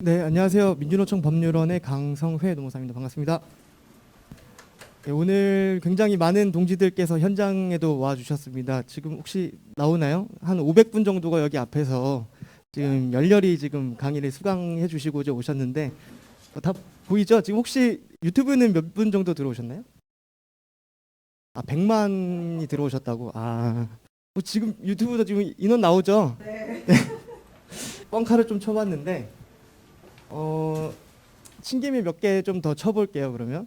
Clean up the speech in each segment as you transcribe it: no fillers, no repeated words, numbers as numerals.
네, 안녕하세요. 민주노총 법률원의 강성회 노무사입니다. 반갑습니다. 네, 오늘 굉장히 많은 동지들께서 현장에도 와 주셨습니다. 지금 혹시 나오나요? 한 500분 정도가 여기 앞에서 지금 열렬히 지금 강의를 수강해 주시고자 오셨는데 다 보이죠? 지금 혹시 유튜브는 몇 분 정도 들어오셨나요? 100만이 들어오셨다고. 지금 유튜브도 지금 인원 나오죠? 네. 뻥카를 좀 쳐봤는데 신김이 몇 개 좀 더 쳐볼게요. 그러면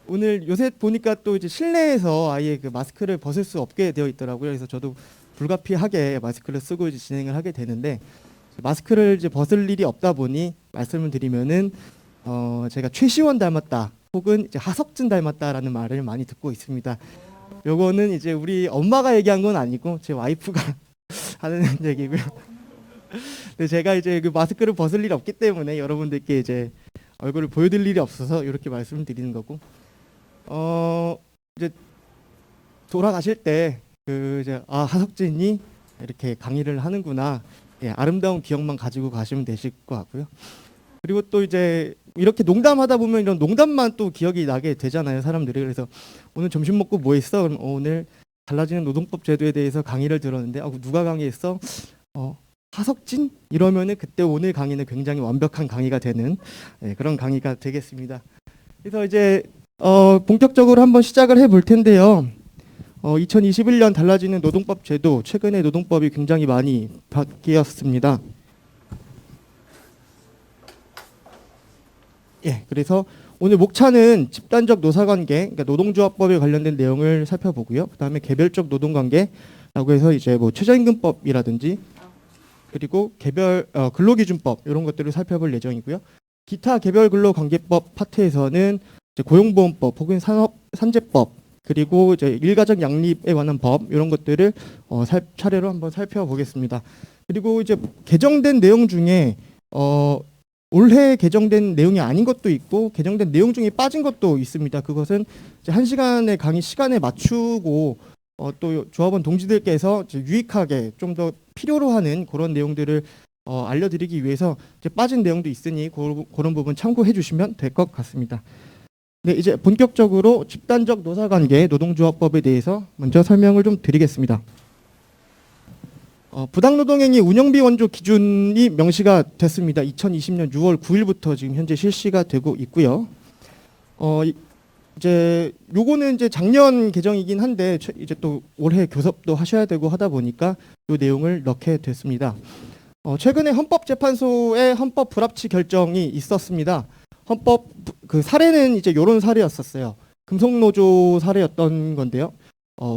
오늘 요새 보니까 또 이제 실내에서 아예 그 마스크를 벗을 수 없게 되어 있더라고요. 그래서 저도 불가피하게 마스크를 쓰고 이제 진행을 하게 되는데 마스크를 이제 벗을 일이 없다 보니 말씀을 드리면은 제가 최시원 닮았다 혹은 이제 하석진 닮았다라는 말을 많이 듣고 있습니다. 요거는 이제 우리 엄마가 얘기한 건 아니고 제 와이프가 하는 얘기고요. 근데 제가 이제 그 마스크를 벗을 일이 없기 때문에 여러분들께 이제 얼굴을 보여드릴 일이 없어서 이렇게 말씀을 드리는 거고, 이제 돌아가실 때 그 이제 하석진이 이렇게 강의를 하는구나, 예, 아름다운 기억만 가지고 가시면 되실 것 같고요. 그리고 또 이제 이렇게 농담하다 보면 이런 농담만 또 기억이 나게 되잖아요, 사람들이. 그래서 오늘 점심 먹고 뭐 했어? 그럼 오늘 달라지는 노동법 제도에 대해서 강의를 들었는데 누가 강의했어? 하석진? 이러면은 그때 오늘 강의는 굉장히 완벽한 강의가 되는 그런 강의가 되겠습니다. 그래서 이제 본격적으로 한번 시작을 해볼 텐데요. 2021년 달라지는 노동법 제도, 최근에 노동법이 굉장히 많이 바뀌었습니다. 예, 그래서 오늘 목차는 집단적 노사관계, 그러니까 노동조합법에 관련된 내용을 살펴보고요. 그다음에 개별적 노동관계라고 해서 이제 뭐 최저임금법이라든지 그리고 개별 근로기준법 이런 것들을 살펴볼 예정이고요. 기타 개별 근로관계법 파트에서는 이제 고용보험법 혹은 산재법 그리고 이제 일가적 양립에 관한 법 이런 것들을 차례로 한번 살펴보겠습니다. 그리고 이제 개정된 내용 중에 올해 개정된 내용이 아닌 것도 있고 개정된 내용 중에 빠진 것도 있습니다. 그것은 이제 1시간의 강의 시간에 맞추고 또 조합원 동지들께서 이제 유익하게 좀 더 필요로 하는 그런 내용들을 알려드리기 위해서 이제 빠진 내용도 있으니 그런 부분 참고해 주시면 될 것 같습니다. 네, 이제 본격적으로 집단적 노사관계 노동조합법에 대해서 먼저 설명을 좀 드리겠습니다. 부당노동행위 운영비 원조 기준이 명시가 됐습니다. 2020년 6월 9일부터 지금 현재 실시가 되고 있고요. 이제 요거는 이제 작년 개정이긴 한데 이제 또 올해 교섭도 하셔야 되고 하다 보니까 요 내용을 넣게 됐습니다. 최근에 헌법재판소의 헌법 불합치 결정이 있었습니다. 헌법 그 사례는 이제 요런 사례였었어요. 금속노조 사례였던 건데요.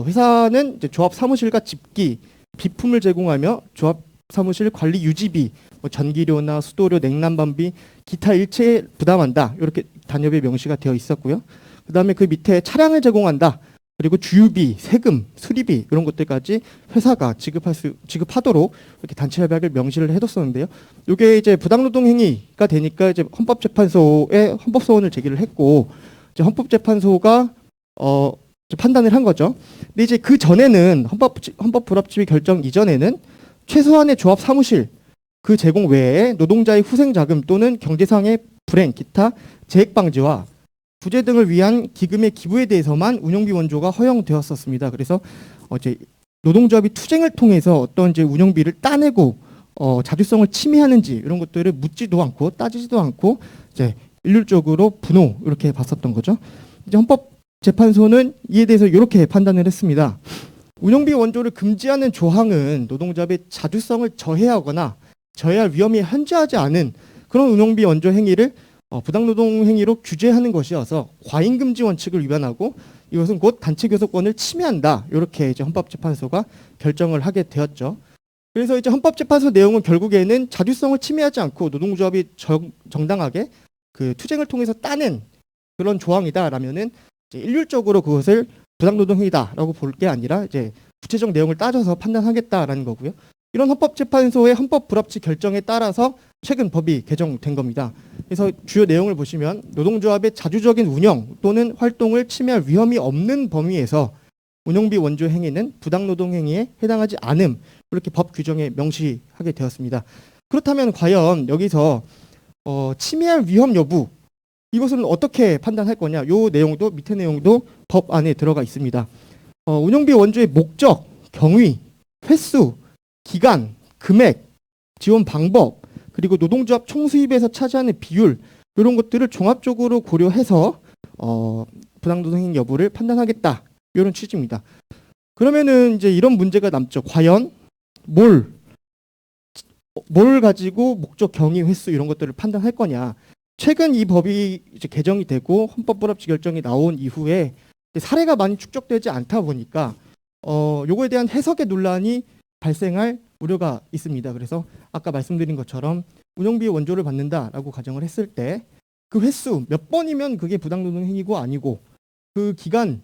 회사는 이제 조합 사무실과 집기, 비품을 제공하며 조합 사무실 관리 유지비, 뭐 전기료나 수도료, 냉난방비, 기타 일체 부담한다. 이렇게 단협에 명시가 되어 있었고요. 그다음에 그 밑에 차량을 제공한다. 그리고 주유비, 세금, 수리비 이런 것들까지 회사가 지급하도록 이렇게 단체 협약을 명시를 해뒀었는데요. 이게 이제 부당노동 행위가 되니까 이제 헌법재판소에 헌법소원을 제기를 했고 이제 헌법재판소가 판단을 한 거죠. 근데 이제 그 전에는 헌법 불합치 결정 이전에는 최소한의 조합 사무실 그 제공 외에 노동자의 후생 자금 또는 경제상의 불행, 기타 재해 방지와 부재 등을 위한 기금의 기부에 대해서만 운영비 원조가 허용되었었습니다. 그래서 이제 노동조합이 투쟁을 통해서 어떤 이제 운영비를 따내고 자주성을 침해하는지 이런 것들을 묻지도 않고 따지지도 않고 이제 일률적으로 분호 이렇게 봤었던 거죠. 이제 헌법재판소는 이에 대해서 이렇게 판단을 했습니다. 운영비 원조를 금지하는 조항은 노동조합의 자주성을 저해하거나 저해할 위험이 현저하지 않은 그런 운영비 원조 행위를 부당노동 행위로 규제하는 것이어서 과잉금지 원칙을 위반하고 이것은 곧 단체교섭권을 침해한다. 이렇게 이제 헌법재판소가 결정을 하게 되었죠. 그래서 이제 헌법재판소 내용은 결국에는 자주성을 침해하지 않고 노동조합이 정당하게 그 투쟁을 통해서 따낸 그런 조항이다라면은 이제 일률적으로 그것을 부당노동 행위다라고 볼 게 아니라 이제 구체적 내용을 따져서 판단하겠다라는 거고요. 이런 헌법재판소의 헌법 불합치 결정에 따라서 최근 법이 개정된 겁니다. 그래서 주요 내용을 보시면 노동조합의 자주적인 운영 또는 활동을 침해할 위험이 없는 범위에서 운영비 원조 행위는 부당노동 행위에 해당하지 않음 이렇게 법 규정에 명시하게 되었습니다. 그렇다면 과연 여기서 침해할 위험 여부 이것을 어떻게 판단할 거냐? 요 내용도 밑에 내용도 법 안에 들어가 있습니다. 운영비 원조의 목적, 경위, 횟수, 기간, 금액, 지원 방법, 그리고 노동조합 총수입에서 차지하는 비율 이런 것들을 종합적으로 고려해서 부당노동행 여부를 판단하겠다 이런 취지입니다. 그러면은 이제 이런 문제가 남죠. 과연 뭘 가지고 목적, 경위, 횟수 이런 것들을 판단할 거냐? 최근 이 법이 이제 개정이 되고 헌법 불합치 결정이 나온 이후에 사례가 많이 축적되지 않다 보니까 요거에 대한 해석의 논란이 발생할 우려가 있습니다. 그래서 아까 말씀드린 것처럼 운영비 원조를 받는다라고 가정을 했을 때 그 횟수 몇 번이면 그게 부당노동 행위고 아니고 그 기간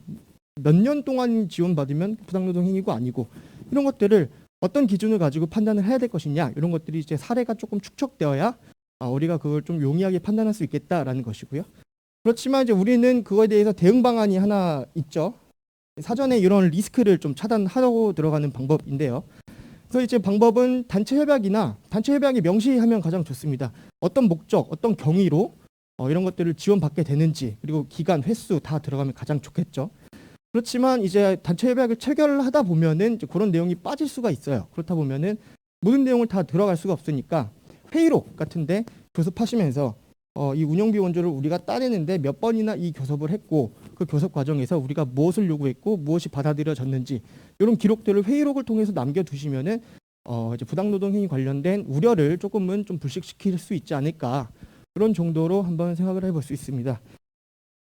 몇 년 동안 지원받으면 부당노동 행위고 아니고 이런 것들을 어떤 기준을 가지고 판단을 해야 될 것이냐 이런 것들이 이제 사례가 조금 축적되어야 우리가 그걸 좀 용이하게 판단할 수 있겠다라는 것이고요. 그렇지만 이제 우리는 그거에 대해서 대응 방안이 하나 있죠. 사전에 이런 리스크를 좀 차단하려고 들어가는 방법인데요. 그래서 이제 방법은 단체 협약이 명시하면 가장 좋습니다. 어떤 목적, 어떤 경위로 이런 것들을 지원받게 되는지 그리고 기간, 횟수 다 들어가면 가장 좋겠죠. 그렇지만 이제 단체 협약을 체결하다 보면은 이제 그런 내용이 빠질 수가 있어요. 그렇다 보면은 모든 내용을 다 들어갈 수가 없으니까 회의록 같은데 교섭하시면서 이 운영비 원조를 우리가 따내는데 몇 번이나 이 교섭을 했고 그 교섭 과정에서 우리가 무엇을 요구했고 무엇이 받아들여졌는지 이런 기록들을 회의록을 통해서 남겨두시면은 이제 부당노동 행위 관련된 우려를 조금은 좀 불식시킬 수 있지 않을까 그런 정도로 한번 생각을 해볼 수 있습니다.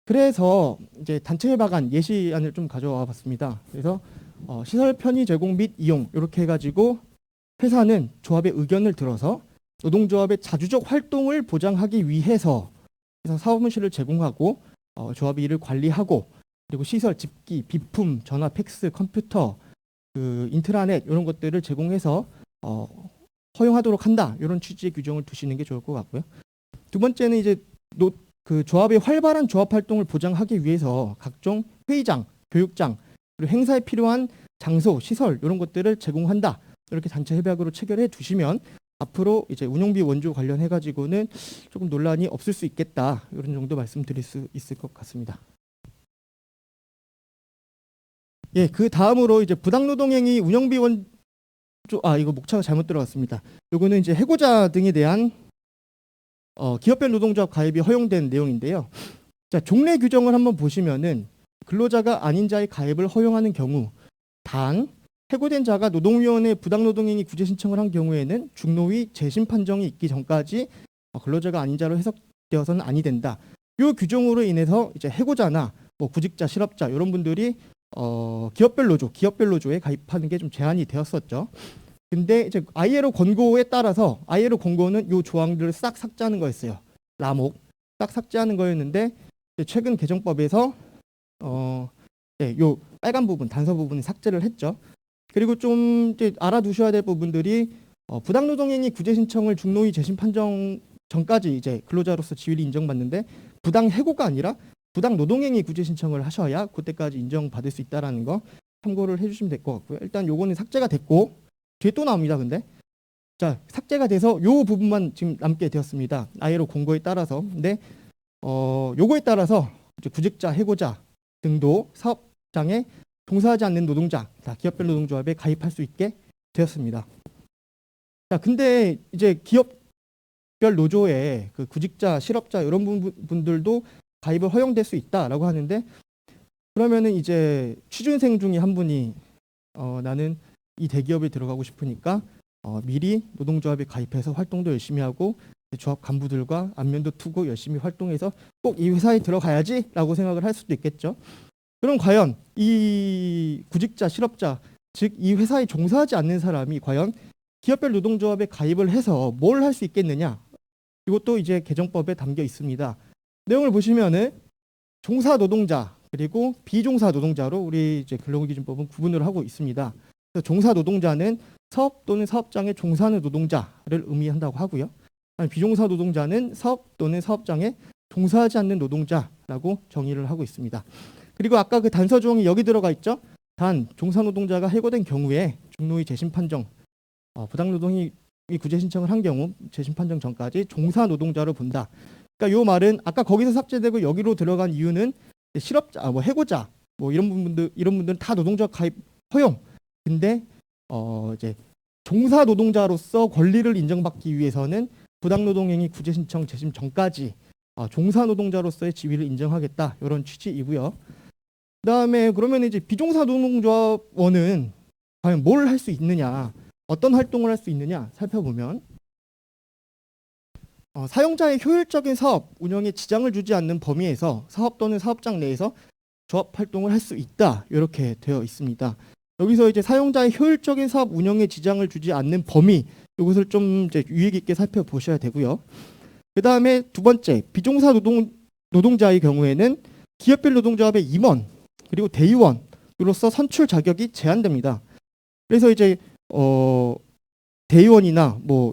그래서 이제 단체 협약안 예시안을 좀 가져와 봤습니다. 그래서 시설 편의 제공 및 이용 이렇게 해가지고 회사는 조합의 의견을 들어서 노동조합의 자주적 활동을 보장하기 위해서 사무실을 제공하고 조합이 이를 관리하고 그리고 시설, 집기, 비품, 전화, 팩스, 컴퓨터, 그 인트라넷 이런 것들을 제공해서 허용하도록 한다 이런 취지의 규정을 두시는 게 좋을 것 같고요. 두 번째는 이제 그 조합의 활발한 조합 활동을 보장하기 위해서 각종 회의장, 교육장 그리고 행사에 필요한 장소, 시설 이런 것들을 제공한다. 이렇게 단체 협약으로 체결해 두시면 앞으로 이제 운영비 원조 관련해 가지고는 조금 논란이 없을 수 있겠다. 이런 정도 말씀드릴 수 있을 것 같습니다. 예, 그 다음으로 이제 부당노동행위 운영비 원조 이거 목차가 잘못 들어갔습니다. 요거는 이제 해고자 등에 대한 기업별 노동조합 가입이 허용된 내용인데요. 자, 종래 규정을 한번 보시면은 근로자가 아닌 자의 가입을 허용하는 경우 단 해고된 자가 노동위원회에 부당노동행위 구제 신청을 한 경우에는 중노위 재심 판정이 있기 전까지 근로자가 아닌 자로 해석되어서는 아니 된다. 이 규정으로 인해서 이제 해고자나 뭐 구직자, 실업자 이런 분들이 기업별 노조에 가입하는 게 좀 제한이 되었었죠. 근데 이제 ILO 권고에 따라서 ILO 권고는 이 조항들을 싹 삭제하는 거였어요. 라목 싹 삭제하는 거였는데 최근 개정법에서 요 빨간 부분 단서 부분을 삭제를 했죠. 그리고 좀 이제 알아두셔야 될 부분들이 부당노동행위 구제 신청을 중노위 재심 판정 전까지 이제 근로자로서 지위를 인정받는데 부당 해고가 아니라 부당 노동행위 구제 신청을 하셔야 그때까지 인정받을 수 있다라는 거 참고를 해주시면 될 것 같고요. 일단 요거는 삭제가 됐고 뒤에 또 나옵니다. 근데 자 삭제가 돼서 요 부분만 지금 남게 되었습니다. ILO 공고에 따라서. 근데 요거에 따라서 이제 구직자, 해고자 등도 사업장에 종사하지 않는 노동자 다 기업별 노동조합에 가입할 수 있게 되었습니다. 자 근데 이제 기업별 노조에 그 구직자, 실업자 이런 분들도 가입을 허용될 수 있다라고 하는데 그러면은 이제 취준생 중에 한 분이 나는 이 대기업에 들어가고 싶으니까 미리 노동조합에 가입해서 활동도 열심히 하고 조합 간부들과 안면도 투고 열심히 활동해서 꼭 이 회사에 들어가야지라고 생각을 할 수도 있겠죠. 그럼 과연 이 구직자, 실업자 즉 이 회사에 종사하지 않는 사람이 과연 기업별 노동조합에 가입을 해서 뭘 할 수 있겠느냐? 이것도 이제 개정법에 담겨 있습니다. 내용을 보시면은 종사 노동자 그리고 비종사 노동자로 우리 이제 근로기준법은 구분을 하고 있습니다. 그래서 종사 노동자는 사업 또는 사업장에 종사하는 노동자를 의미한다고 하고요. 비종사 노동자는 사업 또는 사업장에 종사하지 않는 노동자라고 정의를 하고 있습니다. 그리고 아까 그 단서 조항이 여기 들어가 있죠. 단 종사 노동자가 해고된 경우에 중노위 재심 판정 부당노동이 구제 신청을 한 경우 재심 판정 전까지 종사 노동자로 본다. 그러니까 요 말은 아까 거기서 삭제되고 여기로 들어간 이유는 실업자, 뭐 해고자, 뭐 이런 분들은 다 노동자 가입 허용. 근데 이제 종사 노동자로서 권리를 인정받기 위해서는 부당노동행위 구제 신청 재심 전까지 종사 노동자로서의 지위를 인정하겠다. 이런 취지이고요. 그다음에 그러면 이제 비종사 노동조합원은 과연 뭘 할 수 있느냐, 어떤 활동을 할 수 있느냐 살펴보면 사용자의 효율적인 사업 운영에 지장을 주지 않는 범위에서 사업 또는 사업장 내에서 조합 활동을 할 수 있다. 이렇게 되어 있습니다. 여기서 이제 사용자의 효율적인 사업 운영에 지장을 주지 않는 범위, 이것을 좀 이제 유의 깊게 살펴보셔야 되고요. 그 다음에 두 번째, 비종사 노동자의 경우에는 기업별 노동조합의 임원 그리고 대의원으로서 선출 자격이 제한됩니다. 그래서 이제 대의원이나 뭐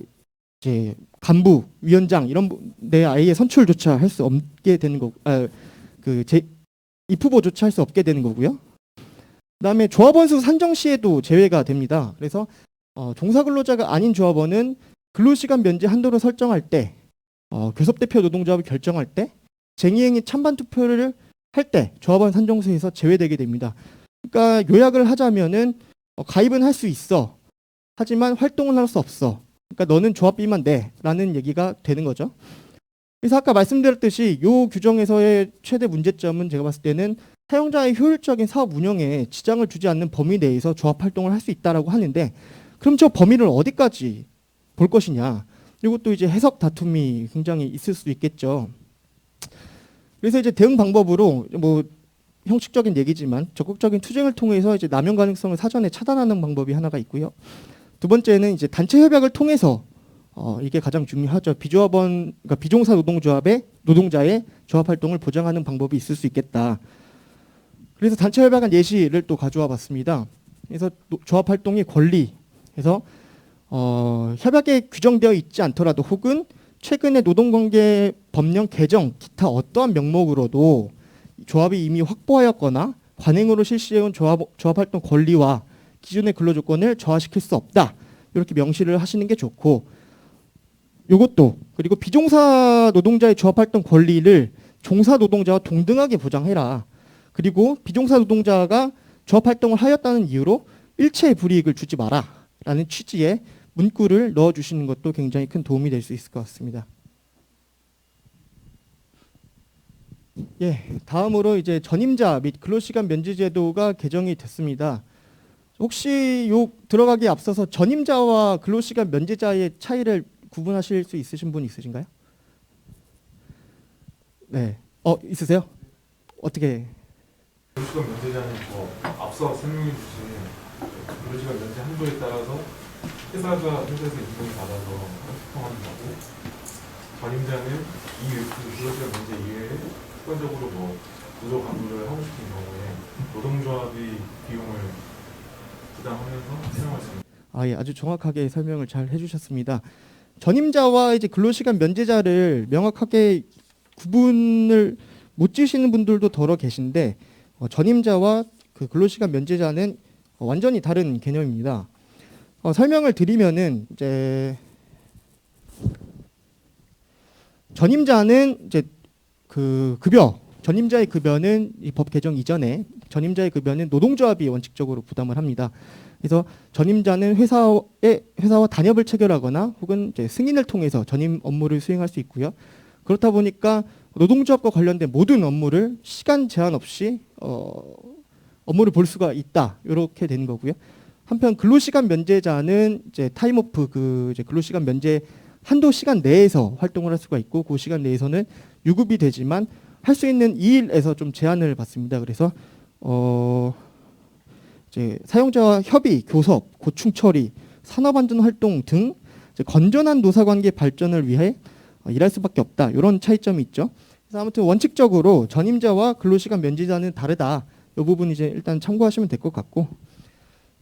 이제 간부, 위원장 이런 데 아예 선출조차 할 수 없게 되는 거, 입후보조차 할 수 없게 되는 거고요. 그다음에 조합원 수 산정 시에도 제외가 됩니다. 그래서 종사근로자가 아닌 조합원은 근로시간 면제 한도를 설정할 때, 교섭대표 노동조합을 결정할 때, 쟁의행위 찬반 투표를 할 때 조합원 산정수에서 제외되게 됩니다. 그러니까 요약을 하자면은 가입은 할 수 있어. 하지만 활동은 할 수 없어. 그러니까 너는 조합비만 내라는 얘기가 되는 거죠. 그래서 아까 말씀드렸듯이 이 규정에서의 최대 문제점은 제가 봤을 때는 사용자의 효율적인 사업 운영에 지장을 주지 않는 범위 내에서 조합 활동을 할 수 있다라고 하는데, 그럼 저 범위를 어디까지 볼 것이냐? 이것도 이제 해석 다툼이 굉장히 있을 수 있겠죠. 그래서 이제 대응 방법으로 뭐 형식적인 얘기지만 적극적인 투쟁을 통해서 이제 남용 가능성을 사전에 차단하는 방법이 하나가 있고요. 두 번째는 이제 단체 협약을 통해서 이게 가장 중요하죠. 비조합원, 그러니까 비종사 노동자의 조합 활동을 보장하는 방법이 있을 수 있겠다. 그래서 단체 협약한 예시를 또 가져와 봤습니다. 그래서 조합 활동의 권리, 그래서 협약에 규정되어 있지 않더라도 혹은 최근에 노동관계 법령 개정 기타 어떠한 명목으로도 조합이 이미 확보하였거나 관행으로 실시해온 조합 활동 권리와 기존의 근로조건을 저하시킬 수 없다. 이렇게 명시를 하시는 게 좋고, 이것도 그리고 비종사 노동자의 조합 활동 권리를 종사 노동자와 동등하게 보장해라. 그리고 비종사 노동자가 조합 활동을 하였다는 이유로 일체의 불이익을 주지 마라라는 취지의 문구를 넣어주시는 것도 굉장히 큰 도움이 될 수 있을 것 같습니다. 예, 다음으로 이제 전임자 및 근로시간 면제 제도가 개정이 됐습니다. 혹시 요 들어가기에 앞서서 전임자와 근로시간 면제자의 차이를 구분하실 수 있으신 분 있으신가요? 네, 있으세요? 어떻게? 근로시간 면제자는 앞서 설명해 주신 근로시간 면제 한도에 따라서 회사가 회사에서 임금을 받아서 활동하는 거고, 전임자는 이 근로시간 면제 이외에 습관적으로 뭐 노조 간부를 하고 싶은 경우에 노동조합이 비용을 부담하면서 사용할 수 있는. 예, 아주 정확하게 설명을 잘 해주셨습니다. 전임자와 이제 근로시간 면제자를 명확하게 구분을 못 지으시는 분들도 더러 계신데, 전임자와 그 근로시간 면제자는 완전히 다른 개념입니다. 설명을 드리면은 이제 전임자는 이제 그 전임자의 급여는 이 법 개정 이전에 전임자의 급여는 노동조합이 원칙적으로 부담을 합니다. 그래서 전임자는 회사와 단협을 체결하거나 혹은 이제 승인을 통해서 전임 업무를 수행할 수 있고요. 그렇다 보니까 노동조합과 관련된 모든 업무를 시간 제한 없이 업무를 볼 수가 있다. 이렇게 되는 거고요. 한편 근로시간 면제자는 이제 타임오프 이제 근로시간 면제 한도 시간 내에서 활동을 할 수가 있고, 그 시간 내에서는 유급이 되지만 할 수 있는 일에서 좀 제한을 받습니다. 그래서 이제 사용자와 협의, 교섭, 고충 처리, 산업안전 활동 등 이제 건전한 노사관계 발전을 위해 일할 수밖에 없다. 이런 차이점이 있죠. 그래서 아무튼 원칙적으로 전임자와 근로시간 면제자는 다르다. 이 부분 이제 일단 참고하시면 될 것 같고,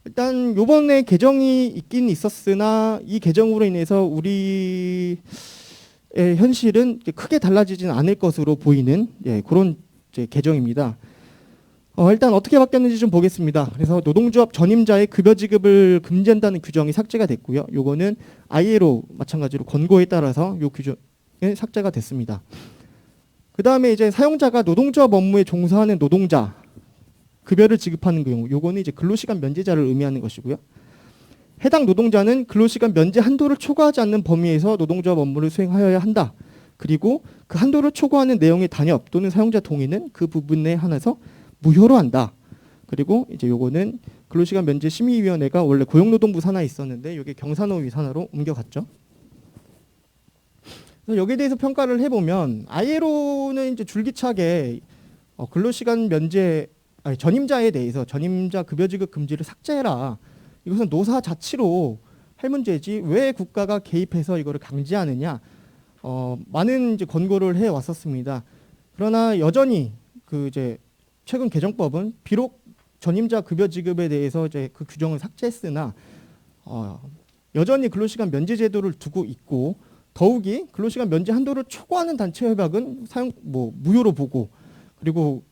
일단 요번에 개정이 있긴 있었으나 이 개정으로 인해서 우리의 현실은 크게 달라지진 않을 것으로 보이는 그런 이제 개정입니다. 일단 어떻게 바뀌었는지 좀 보겠습니다. 그래서 노동조합 전임자의 급여 지급을 금지한다는 규정이 삭제가 됐고요. 요거는 ILO 마찬가지로 권고에 따라서 요 규정이 삭제가 됐습니다. 그 다음에 이제 사용자가 노동조합 업무에 종사하는 노동자 급여를 지급하는 경우, 요거는 이제 근로시간 면제자를 의미하는 것이고요. 해당 노동자는 근로시간 면제 한도를 초과하지 않는 범위에서 노동조합 업무를 수행하여야 한다. 그리고 그 한도를 초과하는 내용의 단협 또는 사용자 동의는 그 부분에 한해서 무효로 한다. 그리고 이제 요거는 근로시간 면제 심의위원회가 원래 고용노동부 산하에 있었는데 이게 경사노위 산하로 옮겨갔죠. 그래서 여기에 대해서 평가를 해보면 ILO는 이제 줄기차게 근로시간 면제 전임자에 대해서 전임자 급여 지급 금지를 삭제해라. 이것은 노사 자치로 할 문제지 왜 국가가 개입해서 이거를 강제하느냐. 많은 이제 권고를 해 왔었습니다. 그러나 여전히 그 이제 최근 개정법은 비록 전임자 급여 지급에 대해서 이제 그 규정을 삭제했으나 여전히 근로시간 면제 제도를 두고 있고 더욱이 근로시간 면제 한도를 초과하는 단체 협약은 무효로 보고 그리고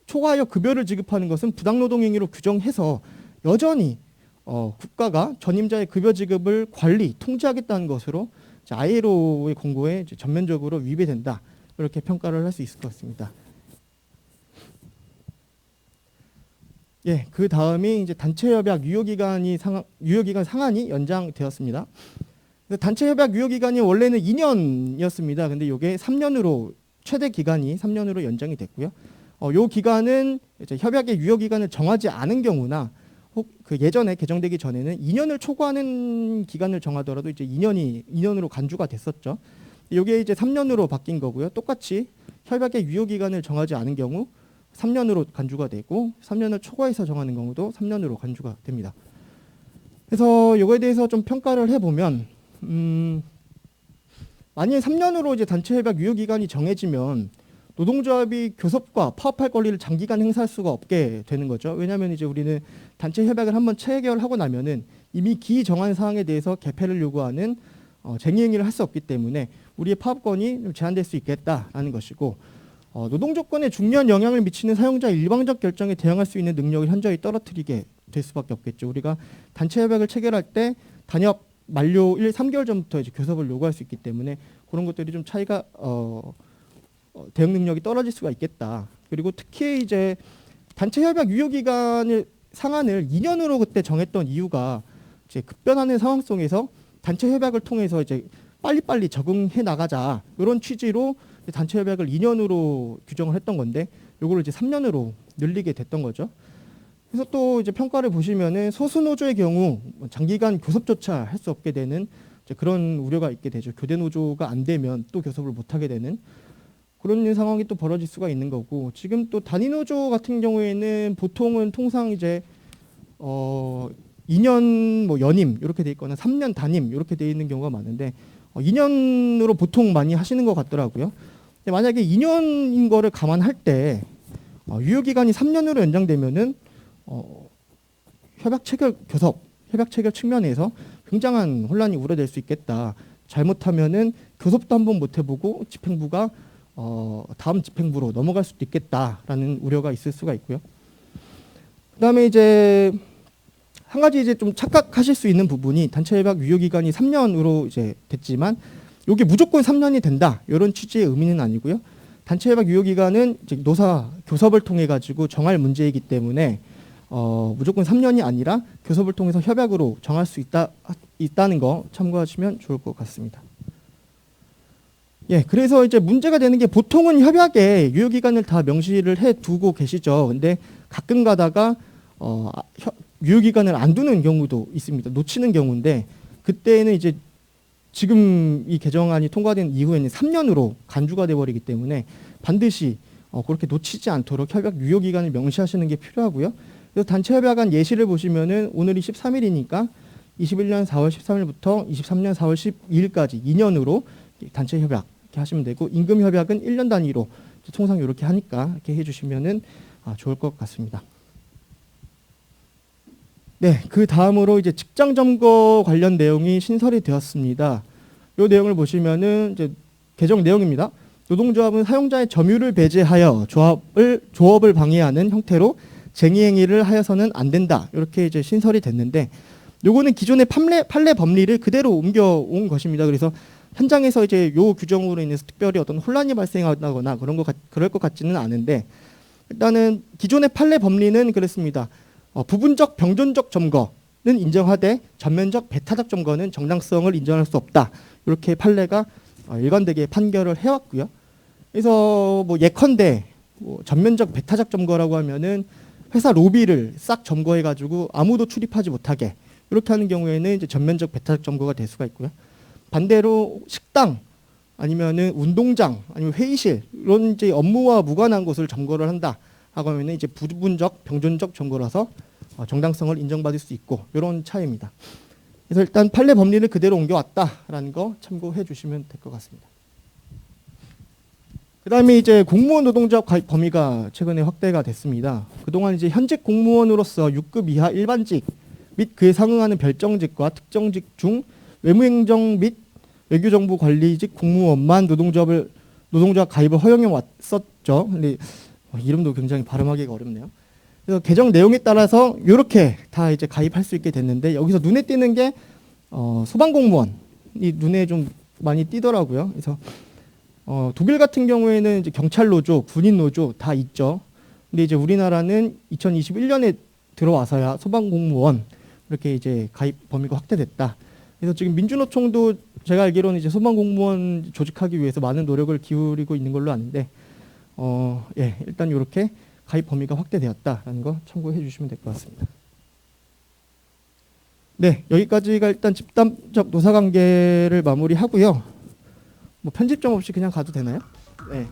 초과하여 급여를 지급하는 것은 부당노동 행위로 규정해서 여전히 국가가 전임자의 급여 지급을 관리 통제하겠다는 것으로 ILO의 권고에 이제 전면적으로 위배된다 이렇게 평가를 할 수 있을 것 같습니다. 예, 그 다음이 이제 단체협약 유효기간 상한이 연장되었습니다. 단체협약 유효기간이 원래는 2년이었습니다. 근데 이게 3년으로 최대 기간이 3년으로 연장이 됐고요. 요 기간은 이제 협약의 유효기간을 정하지 않은 경우나 혹 그 예전에 개정되기 전에는 2년을 초과하는 기간을 정하더라도 이제 2년으로 간주가 됐었죠. 이게 이제 3년으로 바뀐 거고요. 똑같이 협약의 유효기간을 정하지 않은 경우 3년으로 간주가 되고 3년을 초과해서 정하는 경우도 3년으로 간주가 됩니다. 그래서 이거에 대해서 좀 평가를 해보면 만약에 3년으로 이제 단체협약 유효기간이 정해지면 노동조합이 교섭과 파업할 권리를 장기간 행사할 수가 없게 되는 거죠. 왜냐하면 이제 우리는 단체 협약을 한번 체결하고 나면은 이미 기정한 사항에 대해서 개폐를 요구하는 쟁의행위를 할 수 없기 때문에 우리의 파업권이 제한될 수 있겠다라는 것이고 노동조건에 중요한 영향을 미치는 사용자의 일방적 결정에 대응할 수 있는 능력을 현저히 떨어뜨리게 될 수밖에 없겠죠. 우리가 단체 협약을 체결할 때 단협 만료 3개월 전부터 이제 교섭을 요구할 수 있기 때문에 그런 것들이 좀 차이가 대응 능력이 떨어질 수가 있겠다. 그리고 특히 이제 단체 협약 유효 기간을 상한을 2년으로 그때 정했던 이유가 이제 급변하는 상황 속에서 단체 협약을 통해서 이제 빨리빨리 적응해 나가자 이런 취지로 단체 협약을 2년으로 규정을 했던 건데 요거를 이제 3년으로 늘리게 됐던 거죠. 그래서 또 이제 평가를 보시면은 소수 노조의 경우 장기간 교섭조차 할 수 없게 되는 이제 그런 우려가 있게 되죠. 교대 노조가 안 되면 또 교섭을 못 하게 되는 그런 상황이 또 벌어질 수가 있는 거고 지금 또 단위 노조 같은 경우에는 보통은 통상 이제 2년 뭐 연임 이렇게 돼 있거나 3년 단임 이렇게 돼 있는 경우가 많은데 2년으로 보통 많이 하시는 것 같더라고요. 근데 만약에 2년인 거를 감안할 때 유효 기간이 3년으로 연장되면은 협약 체결 측면에서 굉장한 혼란이 우려될 수 있겠다. 잘못하면은 교섭도 한번 못 해보고 집행부가 다음 집행부로 넘어갈 수도 있겠다라는 우려가 있을 수가 있고요. 그다음에 이제 한 가지 이제 좀 착각하실 수 있는 부분이 단체 협약 유효 기간이 3년으로 이제 됐지만 이게 무조건 3년이 된다 이런 취지의 의미는 아니고요. 단체 협약 유효 기간은 이제 노사 교섭을 통해 가지고 정할 문제이기 때문에 무조건 3년이 아니라 교섭을 통해서 협약으로 정할 수 있다는 거 참고하시면 좋을 것 같습니다. 예, 그래서 이제 문제가 되는 게 보통은 협약에 유효 기간을 다 명시를 해 두고 계시죠. 근데 가끔 가다가 유효 기간을 안 두는 경우도 있습니다. 놓치는 경우인데 그때는 이제 지금 이 개정안이 통과된 이후에는 3년으로 간주가 돼 버리기 때문에 반드시 그렇게 놓치지 않도록 협약 유효 기간을 명시하시는 게 필요하고요. 그래서 단체 협약안 예시를 보시면은 오늘이 13일이니까 21년 4월 13일부터 23년 4월 12일까지 2년으로 단체 협약 이렇게 하시면 되고 임금 협약은 1년 단위로 통상 이렇게 하니까 이렇게 해주시면은 좋을 것 같습니다. 네, 그 다음으로 이제 직장 점거 관련 내용이 신설이 되었습니다. 이 내용을 보시면은 이제 개정 내용입니다. 노동조합은 사용자의 점유를 배제하여 조업을 방해하는 형태로 쟁의행위를 하여서는 안 된다. 이렇게 이제 신설이 됐는데 요거는 기존의 판례 법리를 그대로 옮겨온 것입니다. 그래서 현장에서 이제 요 규정으로 인해서 특별히 어떤 혼란이 발생하거나 그럴 것 같지는 않은데 일단은 기존의 판례 법리는 그랬습니다. 부분적 병존적 점거는 인정하되 전면적 배타적 점거는 정당성을 인정할 수 없다. 이렇게 판례가 일관되게 판결을 해왔고요. 그래서 뭐 예컨대 뭐 전면적 배타적 점거라고 하면은 회사 로비를 싹 점거해가지고 아무도 출입하지 못하게 이렇게 하는 경우에는 이제 전면적 배타적 점거가 될 수가 있고요. 반대로 식당 아니면은 운동장 아니면 회의실 이런 이제 업무와 무관한 곳을 점거를 한다 하고 하면은 이제 부분적 병존적 점거라서 정당성을 인정받을 수 있고 이런 차이입니다. 그래서 일단 판례 법리를 그대로 옮겨왔다라는 거 참고해 주시면 될 것 같습니다. 그다음에 이제 공무원 노동조합 가입 범위가 최근에 확대가 됐습니다. 그동안 이제 현직 공무원으로서 6급 이하 일반직 및 그에 상응하는 별정직과 특정직 중 외무행정 및 외교정보 관리직 공무원만 노동조합 가입을 허용해 왔었죠. 근데 이름도 굉장히 발음하기가 어렵네요. 그래서 개정 내용에 따라서 이렇게 다 이제 가입할 수 있게 됐는데 여기서 눈에 띄는 게 소방공무원이 눈에 좀 많이 띄더라고요. 그래서 독일 같은 경우에는 이제 경찰 노조, 군인 노조 다 있죠. 근데 이제 우리나라는 2021년에 들어와서야 소방공무원 이렇게 이제 가입 범위가 확대됐다. 그래서 지금 민주노총도 제가 알기로는 이제 소방공무원 조직하기 위해서 많은 노력을 기울이고 있는 걸로 아는데, 예, 일단 이렇게 가입 범위가 확대되었다라는 거 참고해 주시면 될 것 같습니다. 네, 여기까지가 일단 집단적 노사관계를 마무리하고요. 뭐 편집점 없이 그냥 가도 되나요? 네.